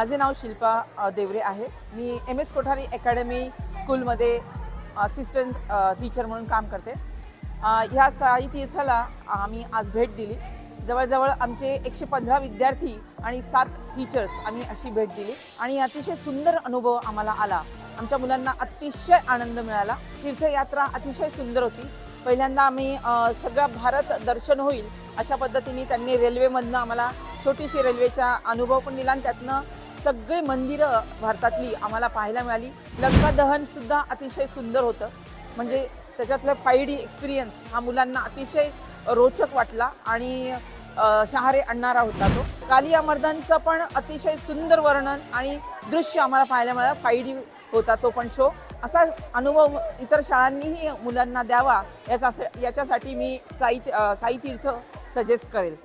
माझे नाव शिल्पा देवरे आहे। मी MS Kothari academy स्कूलमध्ये असिस्टंट टीचर म्हणून काम करते। ह्या साई तीर्थाला आम्ही आज भेट दिली। जवळजवळ आमचे 115 विद्यार्थी आणि 7 टीचर्स आम्ही अशी भेट दिली आणि अतिशय सुंदर अनुभव आम्हाला आला। आमच्या मुलांना अतिशय आनंद मिळाला। तीर्थयात्रा अतिशय सुंदर होती। पहिल्यांदा आम्ही सगळा भारत दर्शन होईल अशा पद्धतीने त्यांनी रेल्वेमधनं आम्हाला छोटीशी रेल्वेचा अनुभव पण दिला आणि त्यातनं सगळे मंदिरं भारतातली आम्हाला पाहायला मिळाली। लंका दहन सुद्धा अतिशय सुंदर होतं। म्हणजे त्याच्यातलं 5D एक्सपिरियन्स हा मुलांना अतिशय रोचक वाटला आणि शहारे आणणारा होता तो। कालिया मर्दांचं पण अतिशय सुंदर वर्णन आणि दृश्य आम्हाला पाहायला मिळालं। 5D होता तो पण शो। असा अनुभव इतर शाळांनीही मुलांना द्यावा याच्यासाठी मी साई तीर्थ सजेस्ट करेल।